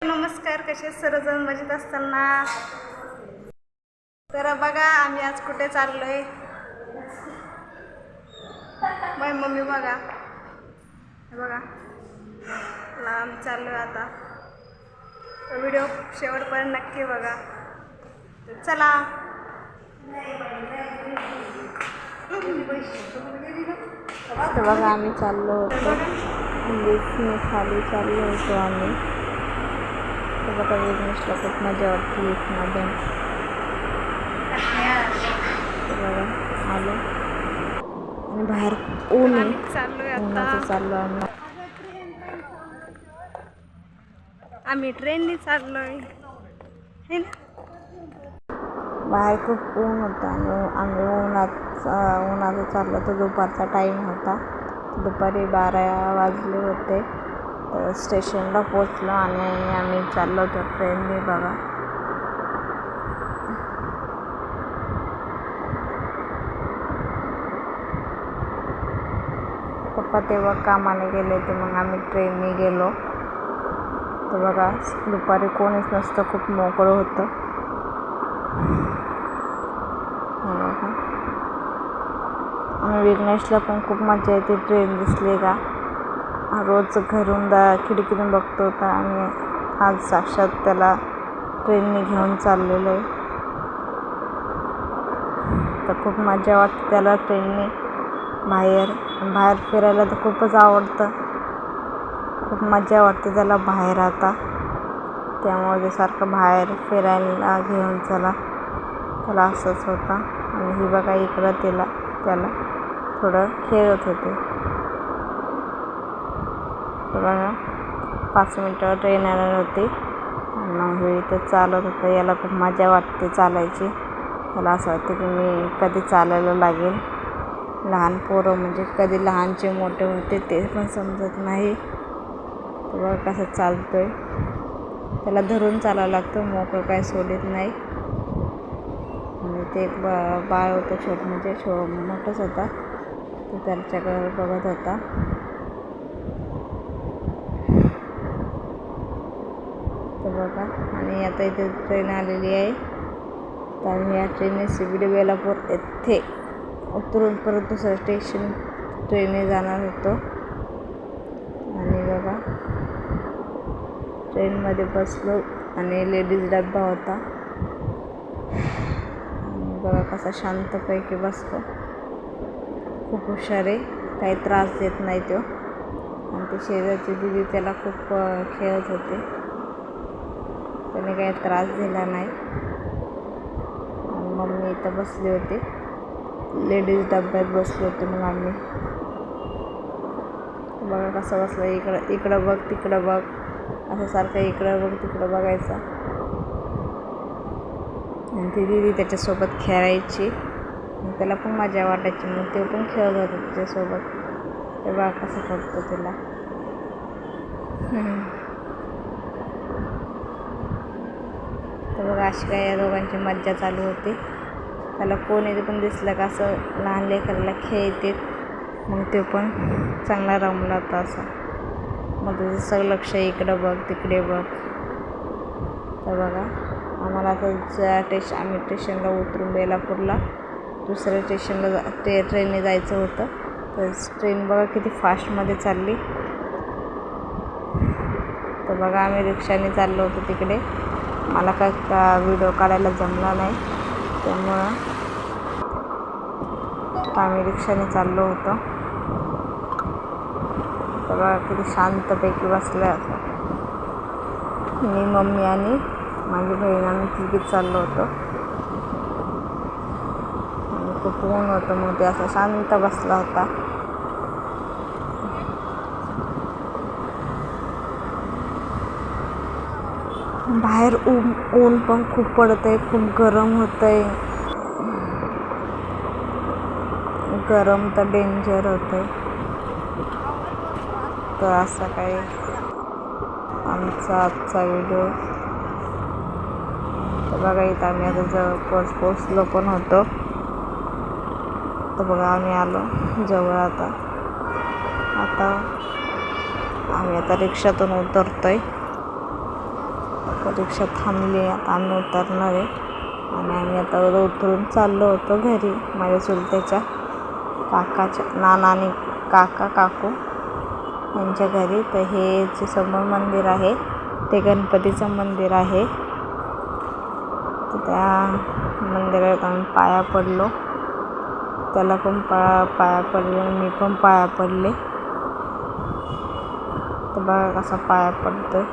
नमस्कार, कसे सर्वजण मजेत असताना. तर बघा आम्ही आज कुठे चाललोय. माझी मम्मी बघा बघा आम्ही चाललोय आता. व्हिडिओ शेवटपर्यंत नक्की बघा. चला. तर बघा आम्ही चाललो होतो लिफ्टने खाली चाललो होतो आम्ही. तर बघा विघ्नेशला खूप मजा वाटते लिफ्टमध्ये. तर बघा आलो आणि बाहेर ऊन आहे, उन्हाचं चाललो आम्ही ट्रेनने चाललोय. बाहेर खूप ऊन होतं आणि आम्ही उन्हाचं चाललो. तर दुपारचा टाईम होता, दुपारी 12 वाजले होते. तर स्टेशनला पोचलो आणि आम्ही चाललो होतो ट्रेनने. बघा पप्पा तेव्हा कामाने गेले होते, मग आम्ही ट्रेनने गेलो. तर बघा दुपारी कोणीच नसतं, खूप मोकळं होतं. आणि विघ्नेशला पण खूप मजा येते ट्रेन दिसली का. रोज घरून खिडकीतून बघतो होता आणि आज साक्षात त्याला ट्रेनने घेऊन चाललेलो आहे. तर खूप मजा वाटते त्याला ट्रेनने. बाहेर फिरायला तर खूपच आवडतं. खूप मजा वाटते त्याला बाहेर आता. त्यामुळे ते सारखं बाहेर फिरायला घेऊन त्याला असंच होता. आणि ही बघा इकडं त्याला थोडं खेळत होते. तर बघा 5 मिनिटावर ट्रेन येणार होती आणि हे इथं चालत होतं. याला खूप मजा वाटते चालायची. त्याला असं वाटतं की मी कधी चालायला लागेल. लहान पोरं म्हणजे कधी लहानचे मोठे होते ते पण समजत नाही. तर बघा कसं चालतोय. त्याला धरून चालावं लागतं, मोकळं काय सोडत नाही. आणि ते एक बाळ होतं म्हणजे मोठंच होता, तो त्याच्याकडे बघत होता. तर बघा आणि आता इथे ट्रेन आलेली आहे. तर आम्ही या ट्रेनने CBD बेलापूर येथे उतरून परत दुसरं स्टेशन ट्रेनने जाणार होतो. आणि बघा ट्रेनमध्ये बसलो आणि लेडीज डब्बा होता. आणि बघा कसा शांतपैकी बसतो. खूप हुशार आहे, काही त्रास देत नाही तो. आणि ते शेजारची दिदी त्याला खूप खेळत होते, त्याने काही त्रास दिला नाही. आणि मम्मी इथं बसले होते, लेडीज डब्यात बसले होते. मग आम्ही बघा कसं बसलं, इकडं बघ तिकडं बघ असं सारखं इकडं बघ तिकडं बघायचं. आणि ती दिदी त्याच्यासोबत खेळायची, मग त्याला पण मजा वाटायची. मग ते पण खेळत होते त्याच्यासोबत. ते बघा कसं करतो तिला. तर बघा अशी काय या दोघांची मज्जा चालू होती. त्याला कोणी पण दिसलं का असं लहान लेकराला खेळते, मग ते पण चांगला रमला होता असं. मग त्याचं सगळं लक्ष इकडं बघ तिकडे बघ. तर बघा आम्हाला आता आम्ही स्टेशनला उतरून बेलापूरला दुसऱ्या स्टेशनला ट्रेनने जायचं होतं. तर ट्रेन बघा किती फास्टमध्ये चालली. तर बघा आम्ही रिक्षाने चाललो होतो तिकडे. मला काय व्हिडिओ काढायला जमला नाही, त्यामुळं आम्ही रिक्षाने चाललो होतो. तर बघा किती शांतपैकी बसलं असं. मी, मम्मी आणि माझी बहीण आम्ही तिघीच चाललो होतो. आणि खूप ऊन होतं, मग ते असं शांत बसला होता. बाहेर ऊन पण खूप पडतंय, खूप गरम होतंय. गरम तर डेंजर होतंय. तर असा काही आमचा आजचा व्हिडिओ. तर बघा इथं आम्ही आता जवळपास पोचलो पण होतो. तर बघा आम्ही आलो जवळ. आता आम्ही आता रिक्षातून उतरतोय. रिक्षा थांबली, आता आम्ही उतरणार आहे आणि आम्ही आता उतरून चाललो होतो घरी माझ्या चुलत्याच्या काकाच्या नाना आणि काकू यांच्या घरी. तर हे जे समोर मंदिर आहे ते गणपतीचं मंदिर आहे. तर त्या मंदिरात आम्ही पाया पडलो, त्याला पण पाया पडले, मी पण पाया पडले. तर बघा कसा पाया पडतोय.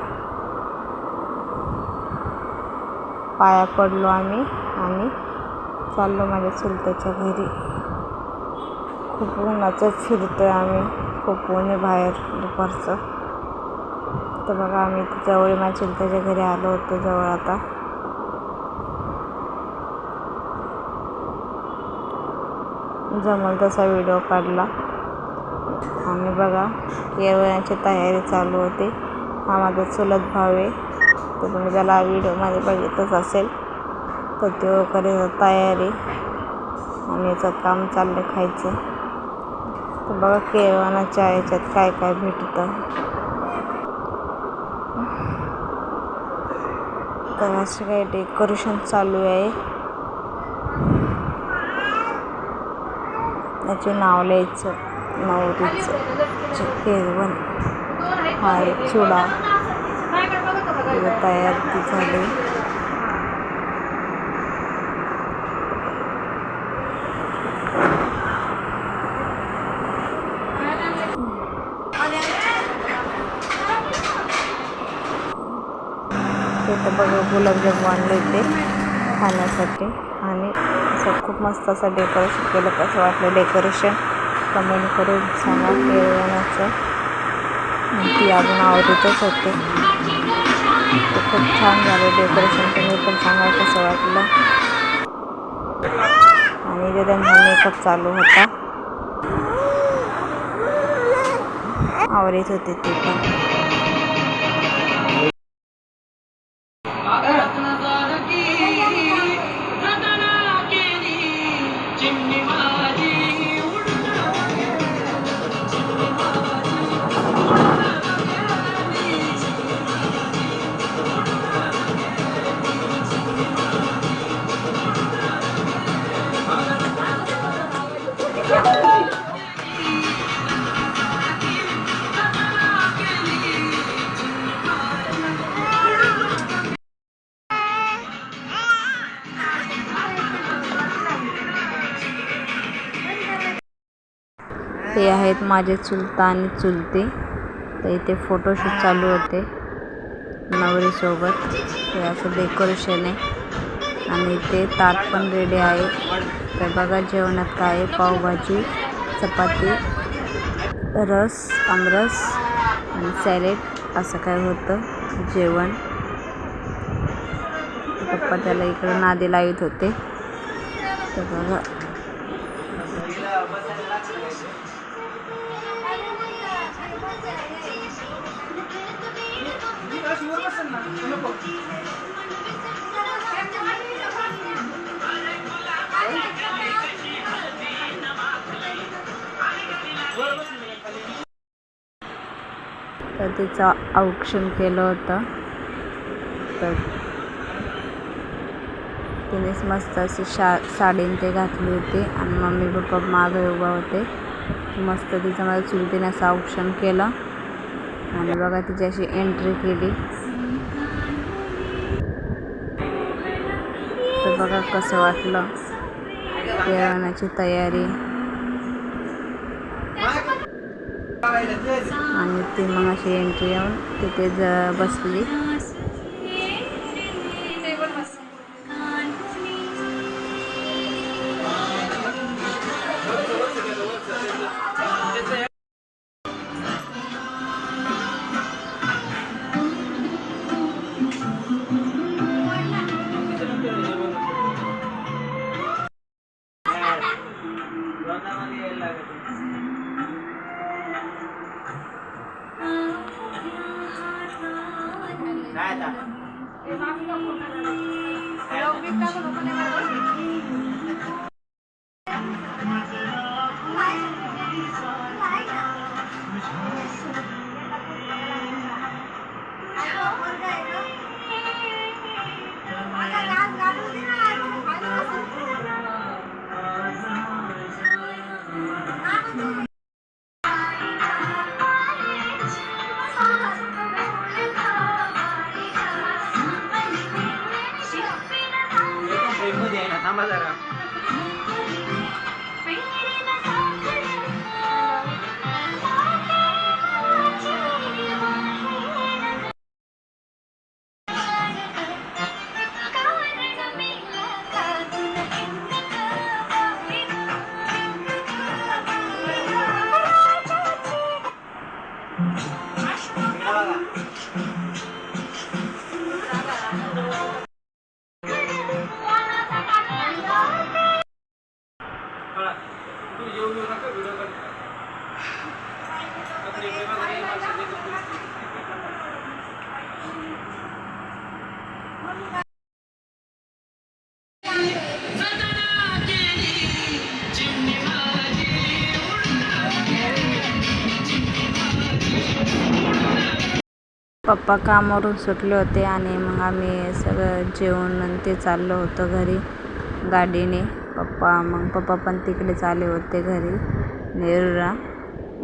पाया पडलो आम्ही आणि चाललो माझ्या चुलत्याच्या घरी. खूप उन्हाचं फिरतोय आम्ही, खूप ऊन आहे बाहेर दुपारचं. तर बघा आम्ही जवळ माझ्या चुलत्याच्या घरी आलो होतो जवळ. आता जमल तसा व्हिडिओ काढला आणि बघा येवण्याची तयारी चालू होती. हा माझा चुलत भाव आहे, तर तुम्ही त्याला व्हिडिओमध्ये बघितलंच असेल. तर तो करीत तयारी आणि याचं काम चाललं खायचं. तर बघा केळवणाच्या याच्यात काय काय भेटतं. तर असं काही डेकोरेशन चालू आहे. याचे नाव लिहायचं, नवरीचं केळवण, हा एक चुडा तयार ती झाली. तर बघा गुलाबजाम आणले ते खाण्यासाठी आणि असं खूप मस्त असं डेकोरेशन केलं. कसं वाटलं डेकोरेशन कमेंट करून सांगा. केळवणाचं ती अजून आवडतच होते. ते खूप छान झालं डेकोरेशन. तुम्ही पण सांगा कसं वाटलं. आणि इथे त्यांचा मेकअप चालू होता, आवडत होते ते पण. हे आहेत माझे चुलता आणि चुलती. तर इथे फोटोशूट चालू होते नवरीसोबत. ते असं डेकोरेशन आहे आणि इथे ताट पण रेडी आहे. तर बघा जेवणात काय आहे, पावभाजी, चपाती, रस, आमरस आणि सॅलेड असं काय होतं जेवण. पप्पा त्याला इकडं नादी लावित होते. तर बघा तर तिचं औक्षण केलं होतं. तर तिनेच मस्त अशी साडीन ते घातली होती आणि मम्मी पप्पा मागे उभा होते. मस्त तिचं माझ्या चुलतीने असं औक्षण केलं आणि बघा तिची अशी एंट्री केली. तर बघा कसं वाटलं जेवणाची तयारी. आणि ती मग अशी एंट्री येऊन तिथे बसली. थांबा जरा. तू येऊ नका व्हिडिओ कर. पप्पा कामावरून सुटले होते आणि मग आम्ही सगळं जेवण आणि ते चाललं होतं घरी गाडीने. पप्पा पण तिकडेच आले होते घरी नेरूळला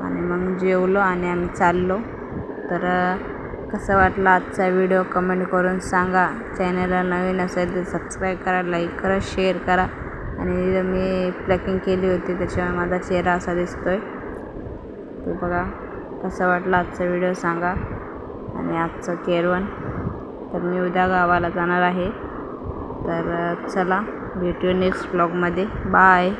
आणि मग जेवलो आणि आम्ही चाललो. तर कसा वाटला आजचा व्हिडिओ कमेंट करून सांगा. चॅनलला नवीन असेल तर सबस्क्राईब करा, लाईक करा, शेअर करा. आणि मी प्लॅकिंग केली होती त्याच्यामुळे माझा चेहरा असा दिसतोय. तो बघा कसा वाटला आजचा व्हिडिओ सांगा. आणि आजचं केरवण तर मी उद्या गावाला जाणार आहे. तर चला भेटूया नेक्स्ट ब्लॉगमध्ये. बाय.